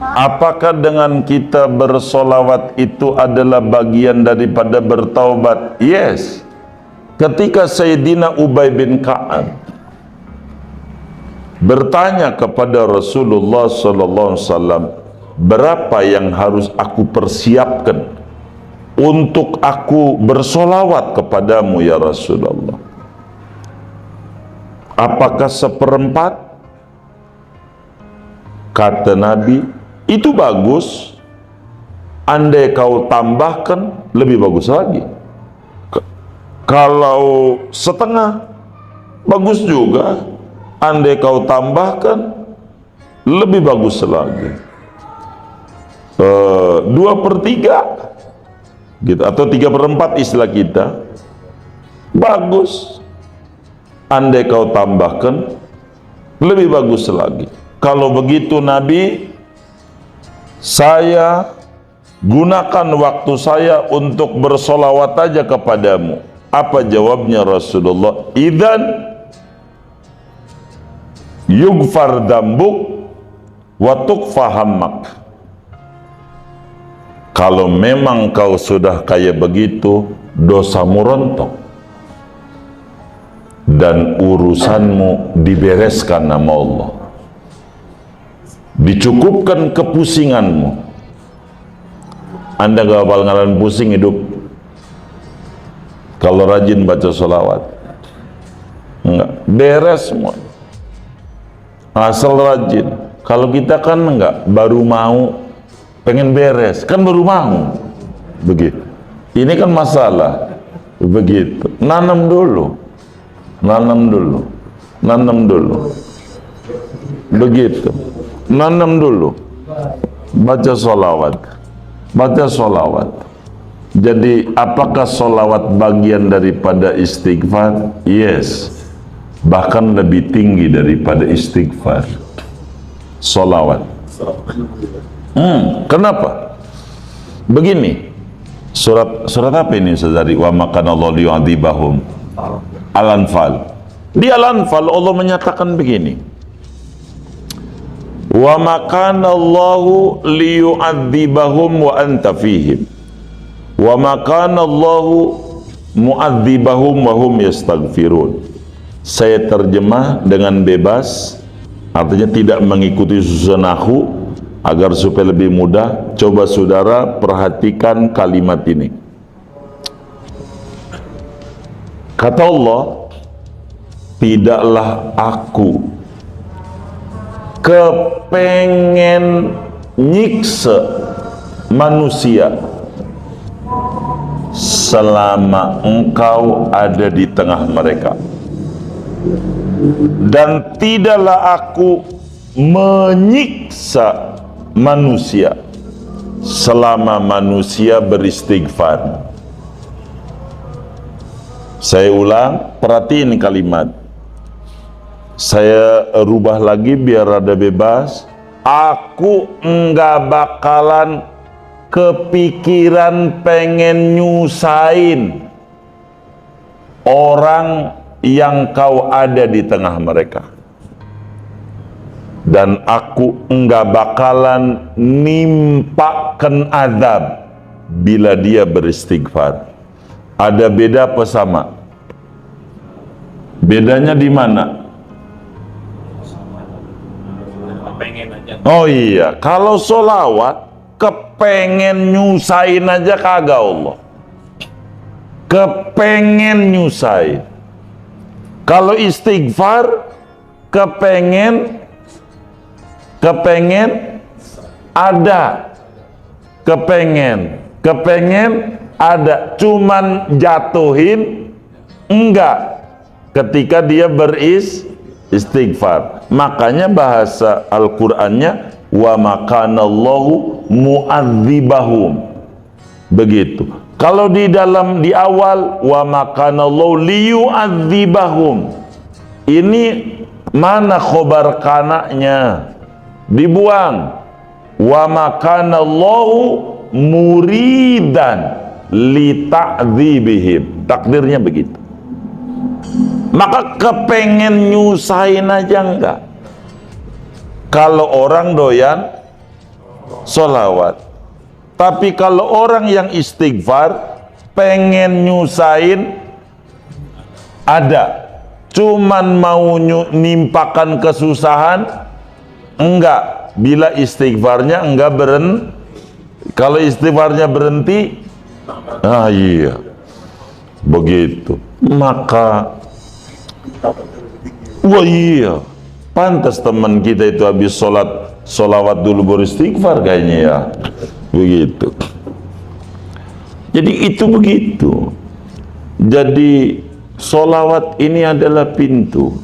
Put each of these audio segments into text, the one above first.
Apakah dengan kita bersolawat itu adalah bagian daripada bertaubat? Yes. Ketika Sayyidina Ubay bin Ka'ab bertanya kepada Rasulullah sallallahu alaihi wasallam, berapa yang harus aku persiapkan untuk aku bersolawat kepadamu ya Rasulullah? Apakah seperempat? Kata Nabi, itu bagus. Andai kau tambahkan, lebih bagus lagi. Kalau setengah, bagus juga. Andai kau tambahkan, lebih bagus lagi. 2/3 gitu, atau 3/4 istilah kita, bagus. Andai kau tambahkan, lebih bagus lagi. Kalau begitu Nabi, saya gunakan waktu saya untuk bersolawat aja kepadamu. Apa jawabnya Rasulullah? Idzan yughfar dambuk wa tuqfa hammak. Kalau memang kau sudah kayak begitu, dosamu rontok dan urusanmu dibereskan nama Allah, dicukupkan kepusinganmu. Anda gak bakal ngalamin pusing hidup kalau rajin baca sholawat. Enggak, beres semua asal rajin. Kalau kita kan enggak, baru mau pengen beres, kan baru mau begitu. Ini kan masalah begitu. Nanam dulu begitu. Nanam dulu, baca sholawat. Jadi apakah sholawat bagian daripada istighfar? Yes, bahkan lebih tinggi daripada istighfar, sholawat. Kenapa? Begini, surat apa ini saudari? Wa makanallahu liyu'adzibahum, Al-Anfal. Di Al-Anfal Allah menyatakan begini, wa makanallahu liyu'adzibahum wa anta fihim wa makanallahu mu'adzibahum wa hum yastaghfirun. Saya terjemah dengan bebas, artinya tidak mengikuti susunan nahu, agar supaya lebih mudah. Coba saudara perhatikan kalimat ini. Kata Allah, tidaklah aku kepengen nyiksa manusia selama engkau ada di tengah mereka, dan tidaklah aku menyiksa manusia selama manusia beristighfar. Saya ulang, perhatiin kalimat. Saya rubah lagi biar rada bebas. Aku enggak bakalan kepikiran pengen nyusahin orang yang kau ada di tengah mereka, dan aku enggak bakalan nimpakan azab bila dia beristighfar. Ada beda apa sama? Bedanya di mana? Oh iya, kalau sholawat kepengen nyusahin aja kagak Allah. Kepengen nyusahin. Kalau istighfar kepengen ada, kepengen ada, cuman jatuhin enggak ketika dia beristighfar. Makanya bahasa Al-Qur'annya wa makanallahu mu'adzibahum, begitu. Kalau di awal wa makanallahu liyu'adzibahum, ini mana khobar kananya? Dibuang. Wa makanallahu muridan li ta'dzibihim, takdirnya begitu. Maka kepengen nyusahin aja enggak. Kalau orang doyan Solawat. Tapi kalau orang yang istighfar pengen nyusahin, ada, cuman mau nimpakan kesusahan, enggak. Bila istighfarnya enggak kalau istighfarnya berhenti, iya, begitu. Maka, wah iya, pantas teman kita itu habis solawat dulu beristighfar kayaknya ya, begitu. Jadi itu begitu. Jadi solawat ini adalah pintu.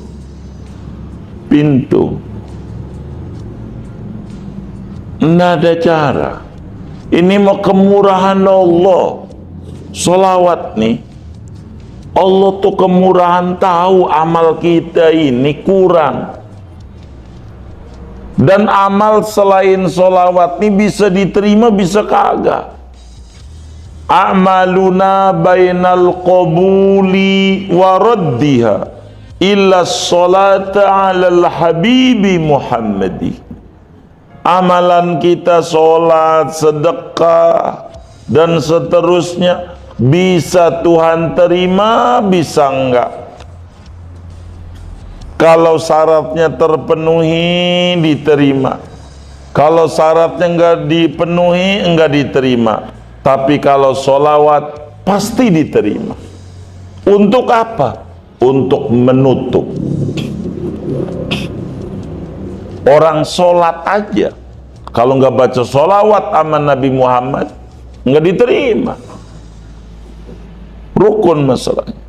Nggak ada cara. Ini mau kemurahan Allah. Solawat nih, Allah tuh kemurahan, tahu amal kita ini kurang. Dan amal selain solawat ini bisa diterima, bisa kagak. A'maluna bainal qabuli wa raddiha illa sholata alal habibi Muhammadi. Amalan kita sholat, sedekah, dan seterusnya bisa Tuhan terima, bisa enggak. Kalau syaratnya terpenuhi, diterima. Kalau syaratnya enggak dipenuhi, enggak diterima. Tapi kalau sholawat pasti diterima. Untuk apa? Untuk menutup. Orang sholat aja, kalau nggak baca sholawat sama Nabi Muhammad, nggak diterima. Rukun masalahnya.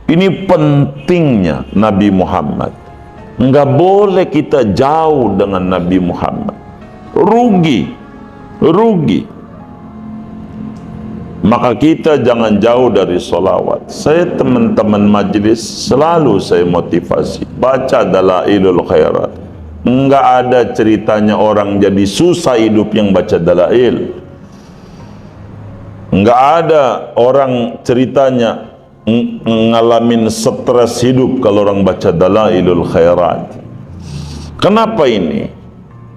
Ini pentingnya Nabi Muhammad. Nggak boleh kita jauh dengan Nabi Muhammad. Rugi. Maka kita jangan jauh dari sholawat. Saya teman-teman majelis selalu saya motivasi, baca Dalailul Khairat. Enggak ada ceritanya orang jadi susah hidup yang baca Dalail. Enggak ada orang ceritanya ngalamin stres hidup kalau orang baca Dalailul Khairat. Kenapa ini?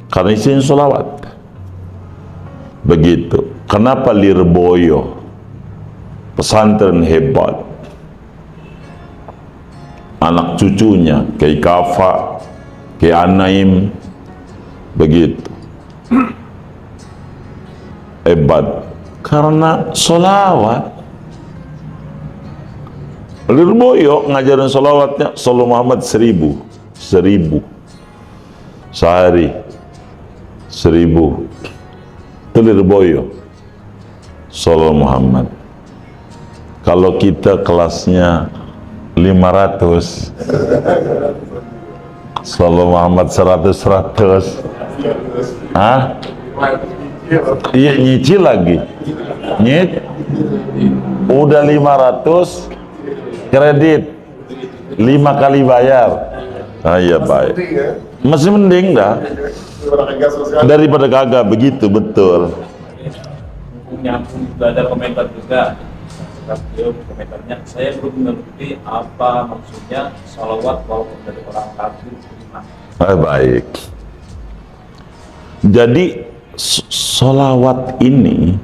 Karena isinya sholawat. Begitu. Kenapa Lirboyo, pesantren hebat, anak cucunya Kiai Kafa, Kiai Anaim, begitu hebat karena sholawat. Lirboyo ngajarin sholawatnya Sallallahu Muhammad 1000 sehari, 1000 itu Lirboyo Sallallahu Muhammad. Kalau kita kelasnya 500, Sallallahu Muhammad 100. Hah? Iya, nyicil lagi. Udah 500 kredit 5 kali bayar. Ah iya, baik. Masih mending dah daripada kagak, begitu, betul. Nyambung juga ada komentar juga. Komentarnya, saya belum mengerti apa maksudnya salawat walaupun dari orang kafir. Baik. Jadi solawat ini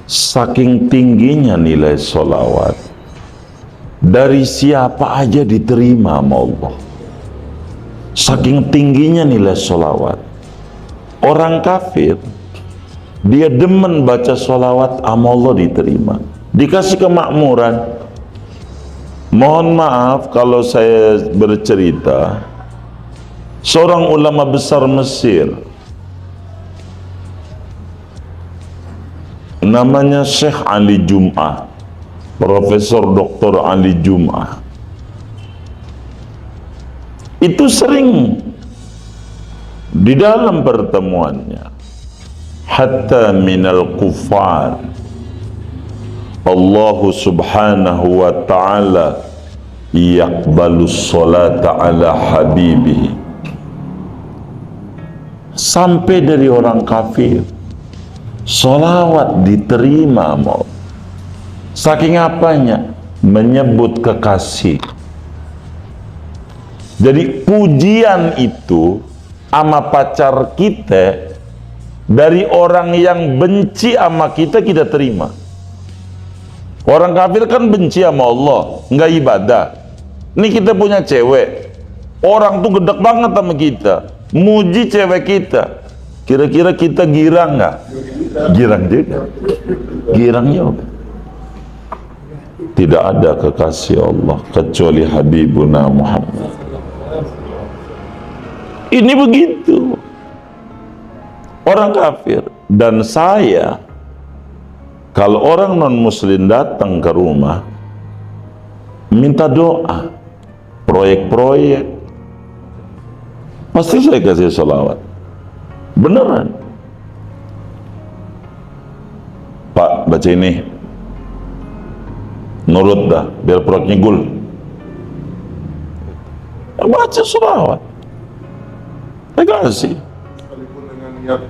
saking tingginya nilai solawat, dari siapa aja diterima sama Allah. Saking tingginya nilai solawat. Orang kafir dia demen baca solawat, sama Allah diterima, dikasih kemakmuran. Mohon maaf kalau saya bercerita, seorang ulama besar Mesir namanya Syekh Ali Jum'ah, Profesor Dr. Ali Jum'ah, itu sering di dalam pertemuannya, hatta minal kufar Allah subhanahu wa ta'ala yaqbalus salata ala habibihi, sampai dari orang kafir salawat diterima mau. Saking apanya? Menyebut kekasih. Jadi pujian itu sama pacar kita Dari orang yang benci sama kita, kita terima. Orang kafir kan benci sama Allah, nggak ibadah. Ini kita punya cewek, orang tuh gedek banget sama kita, muji cewek kita. Kira-kira kita girang nggak? Girang juga. Girang juga. Tidak ada kekasih Allah kecuali Habibuna Muhammad. Ini begitu. Orang kafir. Dan saya, kalau orang non-muslim datang ke rumah, minta doa, proyek-proyek, pasti saya kasih salawat. Beneran. Pak, baca ini. Nurut dah, biar proyeknya gul. Baca salawat. Saya kasih. Sekalipun dengan niat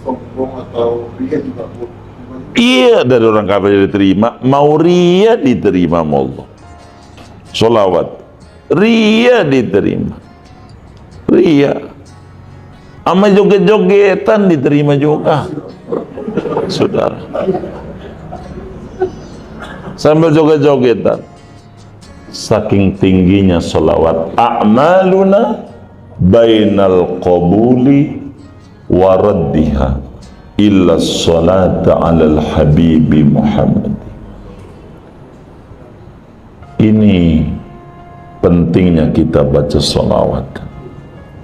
sombong atau ria juga pun. Iya, dari orang kafir diterima, mau ria diterima sama Allah. Sholawat, ria diterima, ria, sama joget-jogetan diterima juga, saudara. Sambil joget-jogetan, saking tingginya sholawat, a'maluna bainal qabuli wa raddiha illa salata alal habibi Muhammad. Ini pentingnya kita baca salawat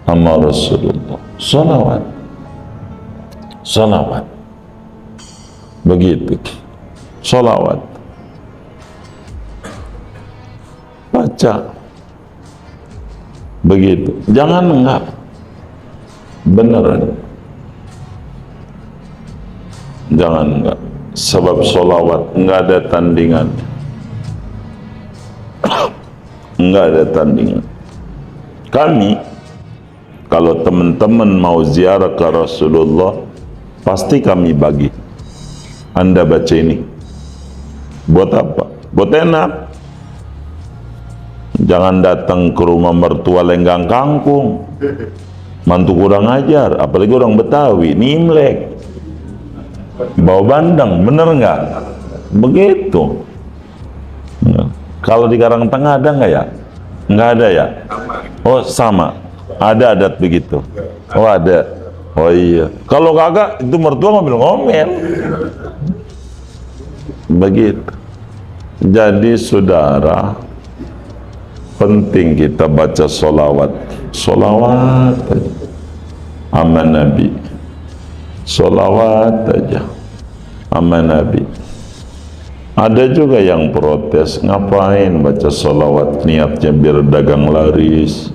sama Rasulullah. Salawat, salawat, begitu. Salawat, baca, begitu. Jangan enggak, beneran. Jangan enggak, sebab salawat enggak ada tandingan. Enggak ada tandingan. Kami, kalau teman-teman mau ziarah ke Rasulullah, pasti kami bagi. Anda baca ini. Buat apa? Buat enak. Jangan datang ke rumah mertua lenggang kangkung. Mantu kurang ajar, apalagi orang Betawi, ini Imlek. Bawa bandeng, bener nggak? Begitu. Kalau di Karangtengah ada nggak ya? Nggak ada ya? Oh sama, ada adat begitu. Oh ada. Oh iya. Kalau kagak itu mertua ngomel-ngomel. Begitu. Jadi saudara, penting kita baca sholawat. Sholawat aja. Sama Nabi. Sholawat aja. Sama Nabi. Ada juga yang protes, ngapain baca sholawat, niatnya biar dagang laris,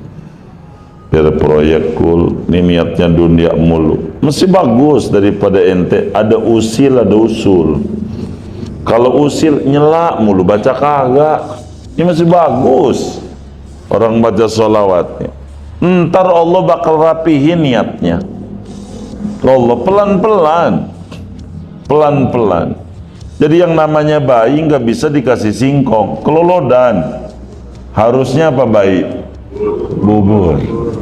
biar proyek cool, ini niatnya dunia mulu. Mesti bagus daripada ente ada usil ada usul. Kalau usil nyela mulu, baca kagak, ini masih bagus orang baca sholawatnya. Ntar Allah bakal rapihin niatnya. Allah pelan-pelan, pelan-pelan. Jadi yang namanya bayi nggak bisa dikasih singkong, kelolodan. Harusnya apa bayi? Bubur.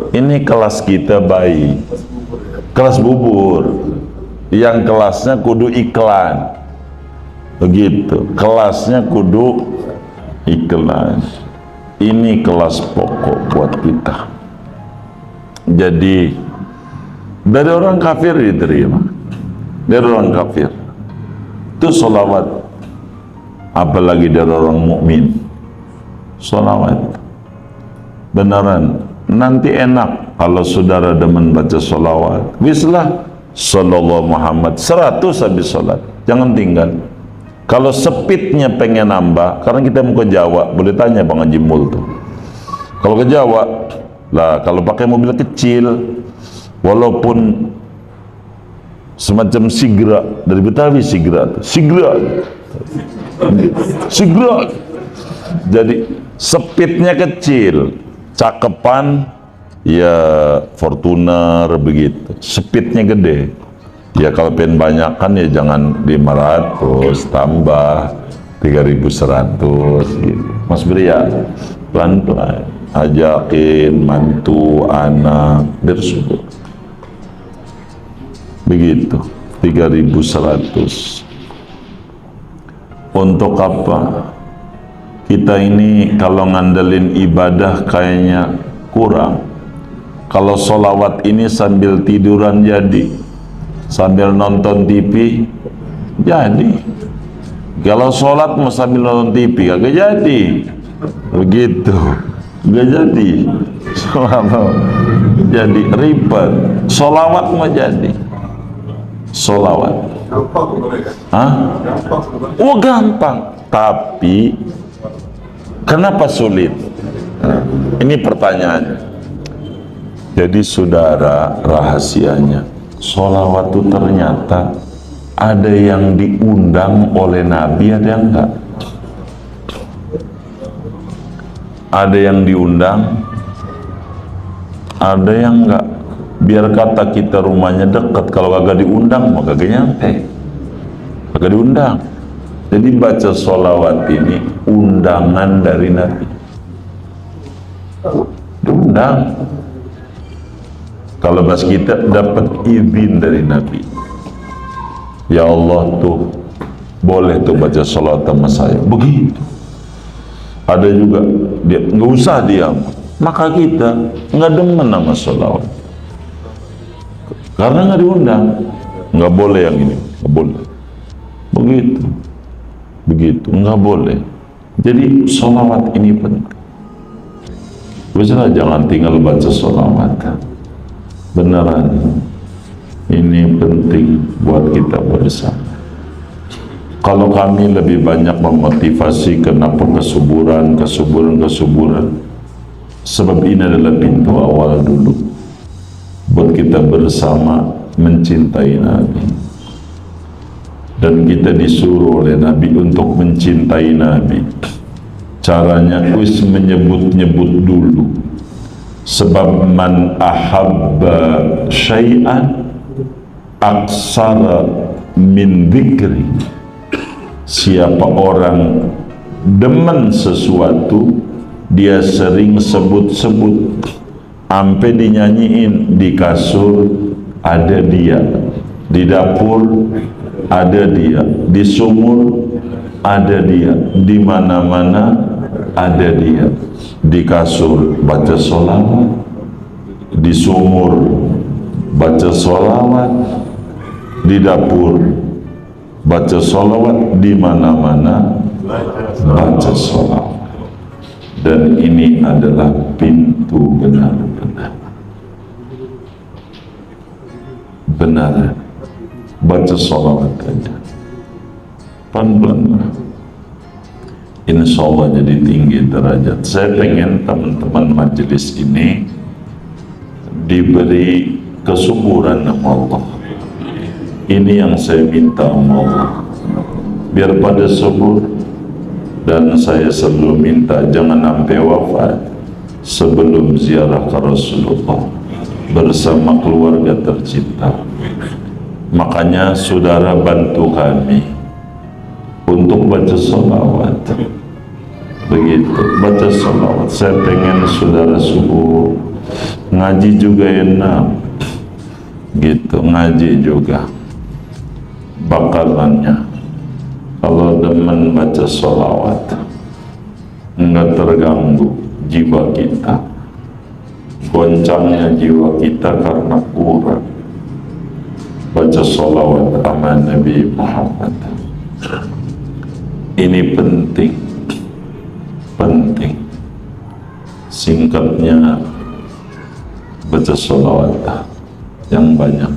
Ini kelas kita bayi, kelas bubur. Yang kelasnya kudu iklan, begitu. Kelasnya kudu iklan. Ini kelas pokok buat kita. Jadi dari orang kafir diterima, dari orang kafir. Itu sholawat, apalagi dari orang mukmin. Sholawat beneran nanti enak kalau saudara demen baca sholawat. Bismillah sallallahu Muhammad 100 habis sholat, jangan tinggal. Kalau sepitnya pengen nambah, karena kita mau ke Jawa, boleh tanya Bang Haji Mul tuh. Kalau ke Jawa lah, kalau pakai mobil kecil, walaupun semacam sigra, dari Betawi sigra, jadi speednya kecil, cakepan ya Fortuner begitu, speednya gede. Ya kalau pengen banyak kan ya jangan 500, tambah 3100 gitu. Mas Bri ya pelan-pelan, ajakin mantu, anak, bersyukur. begitu 3.100. Untuk apa? Kita ini kalau ngandelin ibadah kayaknya kurang. Kalau sholawat ini sambil tiduran jadi, sambil nonton TV jadi. Kalau sholat mau sambil nonton TV kagak jadi, begitu, gak jadi. Sholat jadi ribet, sholawat mau jadi, sholawat. Gampang sebenarnya. Hah? Gampang sebenarnya. Oh gampang, tapi kenapa sulit? Nah, ini pertanyaannya. Jadi saudara, rahasianya sholawat itu ternyata ada yang diundang oleh Nabi, ada yang enggak. Ada yang diundang, ada yang enggak. Biar kata kita rumahnya dekat, kalau kagak diundang mau kagak nyampe, kagak diundang. Jadi baca sholawat ini undangan dari Nabi, diundang. Kalau bahas kita dapat izin dari Nabi, ya Allah tuh boleh tuh baca sholawat sama saya, begitu. Ada juga dia nggak usah diam, maka kita nggak demen sama sholawat karena nggak diundang. Nggak boleh yang ini, nggak boleh, begitu, begitu, nggak boleh. Jadi sholawat ini penting. Bisa jangan tinggal baca sholawat, beneran ini penting buat kita bersama. Kalau kami lebih banyak memotivasi kenapa kesuburan, sebab ini adalah pintu awal dulu buat kita bersama mencintai Nabi. Dan kita disuruh oleh Nabi untuk mencintai Nabi. Caranya wis menyebut-nyebut dulu. Sebab man ahabba syai'an aksara min dzikri. Siapa orang demen sesuatu, dia sering sebut-sebut, sampai dinyanyiin. Di kasur ada dia, di dapur ada dia, di sumur ada dia, di mana-mana ada dia. Di kasur baca sholawat, di sumur baca sholawat, di dapur baca sholawat, di mana-mana baca sholawat. Dan ini adalah pintu benar-benar benar. Baca sholawat aja pelan-pelan, insya Allah jadi tinggi derajat. Saya pengen teman-teman majelis ini diberi kesuburan sama Allah. Ini yang saya minta sama Allah, biar pada subur. Dan saya selalu minta jangan sampai wafat sebelum ziarah ke Rasulullah bersama keluarga tercinta. Makanya saudara bantu kami untuk baca sholawat, begitu, baca sholawat. Saya pengen saudara subuh ngaji juga enak, gitu, ngaji juga bakalannya. Kalau demen baca sholawat, enggak terganggu jiwa kita, goncangnya jiwa kita karena kurang baca sholawat sama Nabi Muhammad. Ini penting, penting. Singkatnya baca sholawat yang banyak.